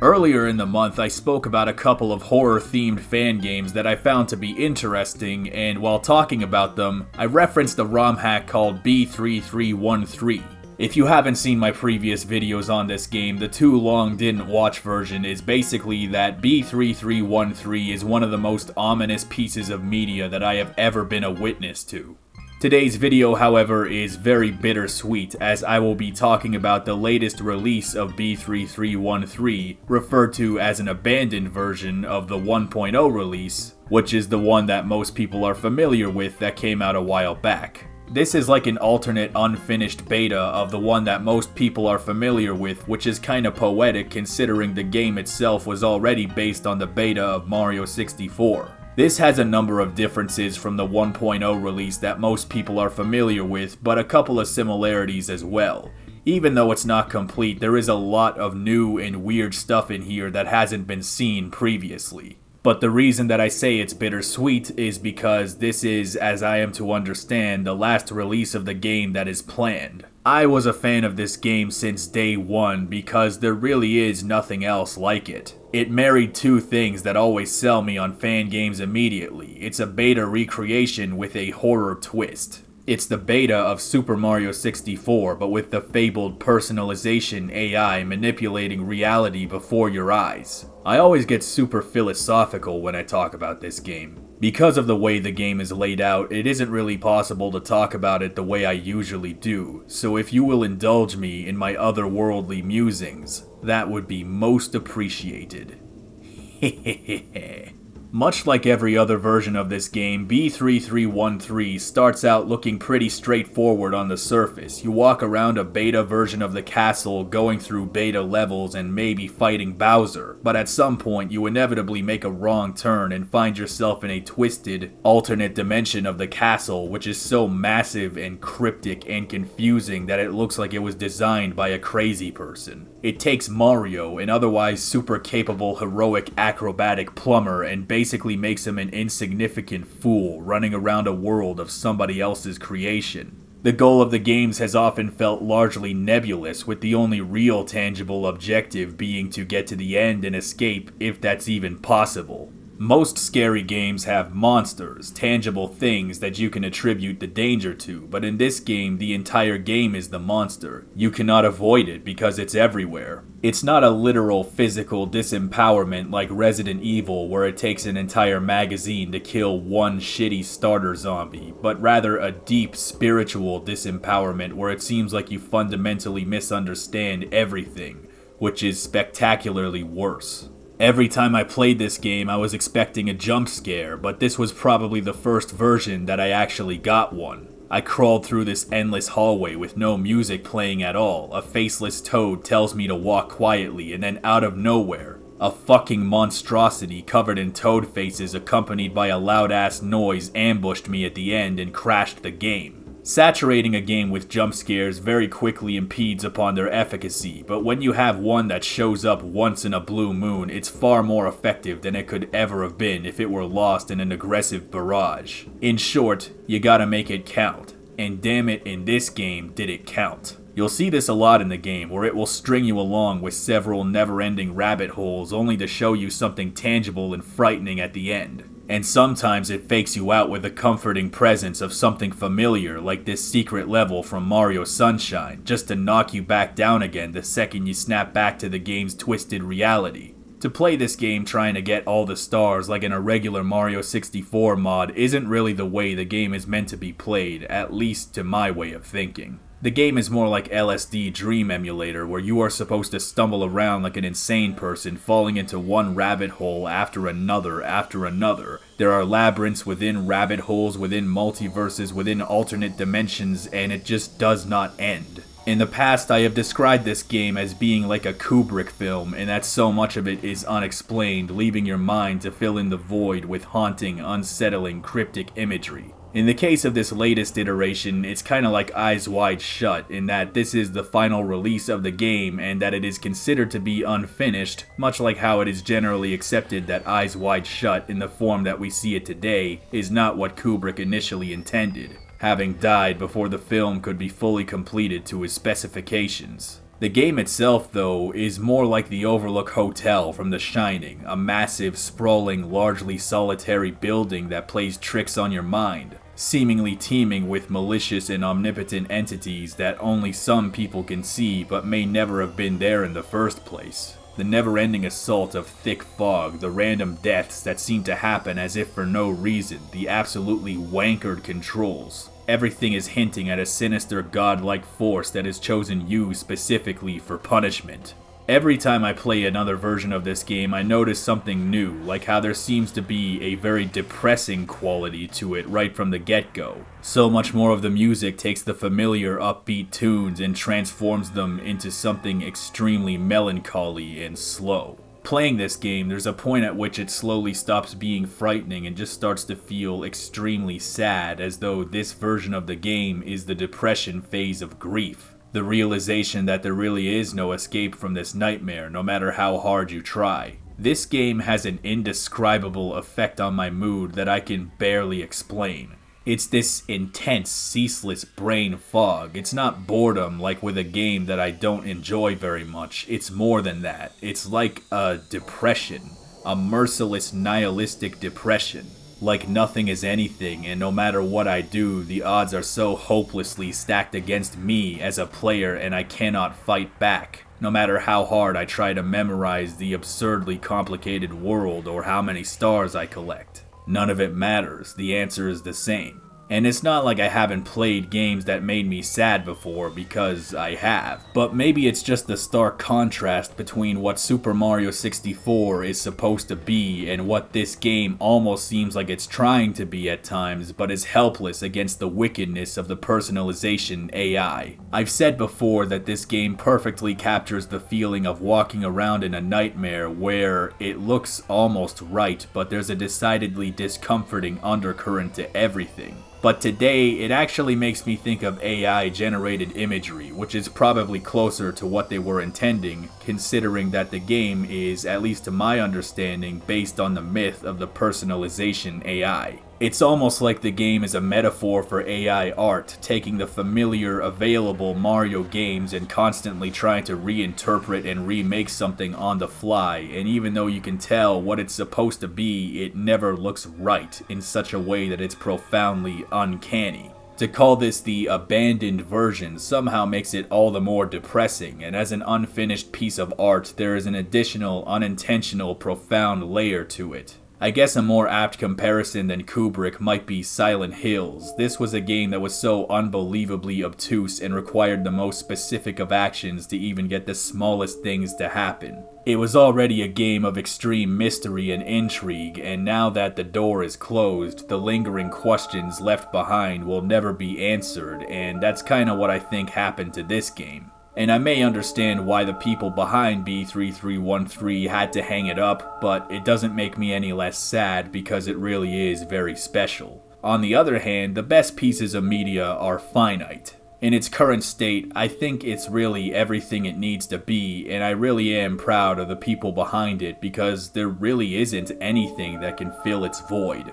Earlier in the month, I spoke about a couple of horror-themed fan games that I found to be interesting, and while talking about them, I referenced a ROM hack called B3313. If you haven't seen my previous videos on this game, the too long didn't watch version is basically that B3313 is one of the most ominous pieces of media that I have ever been a witness to. Today's video, however, is very bittersweet, as I will be talking about the latest release of B3313, referred to as an abandoned version of the 1.0 release, which is the one that most people are familiar with that came out a while back. This is like an alternate unfinished beta of the one that most people are familiar with, which is kinda poetic considering the game itself was already based on the beta of Mario 64. This has a number of differences from the 1.0 release that most people are familiar with, but a couple of similarities as well. Even though it's not complete, there is a lot of new and weird stuff in here that hasn't been seen previously. But the reason that I say it's bittersweet is because this is, as I am to understand, the last release of the game that is planned. I was a fan of this game since day one because there really is nothing else like it. It married two things that always sell me on fan games immediately. It's a beta recreation with a horror twist. It's the beta of Super Mario 64, but with the fabled personalization AI manipulating reality before your eyes. I always get super philosophical when I talk about this game. Because of the way the game is laid out, it isn't really possible to talk about it the way I usually do, so if you will indulge me in my otherworldly musings, that would be most appreciated. Hehehehe. Much like every other version of this game, B3313 starts out looking pretty straightforward on the surface. You walk around a beta version of the castle, going through beta levels and maybe fighting Bowser, but at some point you inevitably make a wrong turn and find yourself in a twisted, alternate dimension of the castle, which is so massive and cryptic and confusing that it looks like it was designed by a crazy person. It takes Mario, an otherwise super capable heroic acrobatic plumber, and basically makes him an insignificant fool running around a world of somebody else's creation. The goal of the games has often felt largely nebulous, with the only real tangible objective being to get to the end and escape, if that's even possible. Most scary games have monsters, tangible things that you can attribute the danger to, but in this game, the entire game is the monster. You cannot avoid it because it's everywhere. It's not a literal physical disempowerment like Resident Evil where it takes an entire magazine to kill one shitty starter zombie, but rather a deep spiritual disempowerment where it seems like you fundamentally misunderstand everything, which is spectacularly worse. Every time I played this game, I was expecting a jump scare, but this was probably the first version that I actually got one. I crawled through this endless hallway with no music playing at all. A faceless toad tells me to walk quietly, and then out of nowhere, a fucking monstrosity covered in toad faces accompanied by a loud-ass noise ambushed me at the end and crashed the game. Saturating a game with jump scares very quickly impedes upon their efficacy, but when you have one that shows up once in a blue moon, it's far more effective than it could ever have been if it were lost in an aggressive barrage. In short, you gotta make it count. And damn it, in this game, did it count. You'll see this a lot in the game, where it will string you along with several never-ending rabbit holes only to show you something tangible and frightening at the end. And sometimes it fakes you out with the comforting presence of something familiar like this secret level from Mario Sunshine, just to knock you back down again the second you snap back to the game's twisted reality. To play this game trying to get all the stars like in a regular Mario 64 mod isn't really the way the game is meant to be played, at least to my way of thinking. The game is more like LSD Dream Emulator, where you are supposed to stumble around like an insane person, falling into one rabbit hole after another after another. There are labyrinths within rabbit holes, within multiverses, within alternate dimensions, and it just does not end. In the past, I have described this game as being like a Kubrick film, and that so much of it is unexplained, leaving your mind to fill in the void with haunting, unsettling, cryptic imagery. In the case of this latest iteration, it's kinda like Eyes Wide Shut, in that this is the final release of the game and that it is considered to be unfinished, much like how it is generally accepted that Eyes Wide Shut in the form that we see it today is not what Kubrick initially intended, having died before the film could be fully completed to his specifications. The game itself, though, is more like the Overlook Hotel from The Shining, a massive, sprawling, largely solitary building that plays tricks on your mind, seemingly teeming with malicious and omnipotent entities that only some people can see but may never have been there in the first place. The never-ending assault of thick fog, the random deaths that seem to happen as if for no reason, the absolutely wankered controls. Everything is hinting at a sinister godlike force that has chosen you specifically for punishment. Every time I play another version of this game, I notice something new, like how there seems to be a very depressing quality to it right from the get-go. So much more of the music takes the familiar upbeat tunes and transforms them into something extremely melancholy and slow. Playing this game, there's a point at which it slowly stops being frightening and just starts to feel extremely sad, as though this version of the game is the depression phase of grief. The realization that there really is no escape from this nightmare, no matter how hard you try. This game has an indescribable effect on my mood that I can barely explain. It's this intense, ceaseless brain fog. It's not boredom like with a game that I don't enjoy very much. It's more than that. It's like a depression. A merciless, nihilistic depression. Like nothing is anything, and no matter what I do, the odds are so hopelessly stacked against me as a player and I cannot fight back. No matter how hard I try to memorize the absurdly complicated world or how many stars I collect. None of it matters, the answer is the same. And it's not like I haven't played games that made me sad before, because I have. But maybe it's just the stark contrast between what Super Mario 64 is supposed to be and what this game almost seems like it's trying to be at times, but is helpless against the wickedness of the personalization AI. I've said before that this game perfectly captures the feeling of walking around in a nightmare where it looks almost right, but there's a decidedly discomforting undercurrent to everything. But today, it actually makes me think of AI-generated imagery, which is probably closer to what they were intending, considering that the game is, at least to my understanding, based on the myth of the personalization AI. It's almost like the game is a metaphor for AI art, taking the familiar, available Mario games and constantly trying to reinterpret and remake something on the fly, and even though you can tell what it's supposed to be, it never looks right in such a way that it's profoundly uncanny. To call this the abandoned version somehow makes it all the more depressing, and as an unfinished piece of art, there is an additional, unintentional, profound layer to it. I guess a more apt comparison than Kubrick might be Silent Hills. This was a game that was so unbelievably obtuse and required the most specific of actions to even get the smallest things to happen. It was already a game of extreme mystery and intrigue, and now that the door is closed, the lingering questions left behind will never be answered, and that's kinda what I think happened to this game. And I may understand why the people behind B3313 had to hang it up, but it doesn't make me any less sad because it really is very special. On the other hand, the best pieces of media are finite. In its current state, I think it's really everything it needs to be, and I really am proud of the people behind it because there really isn't anything that can fill its void.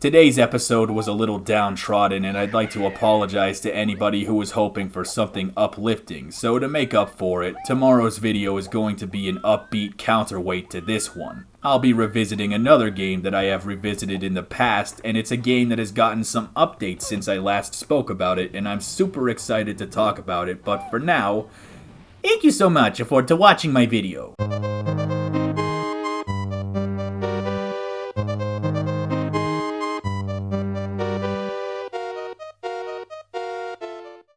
Today's episode was a little downtrodden, and I'd like to apologize to anybody who was hoping for something uplifting, so to make up for it, tomorrow's video is going to be an upbeat counterweight to this one. I'll be revisiting another game that I have revisited in the past, and it's a game that has gotten some updates since I last spoke about it, and I'm super excited to talk about it, but for now, thank you so much for watching my video.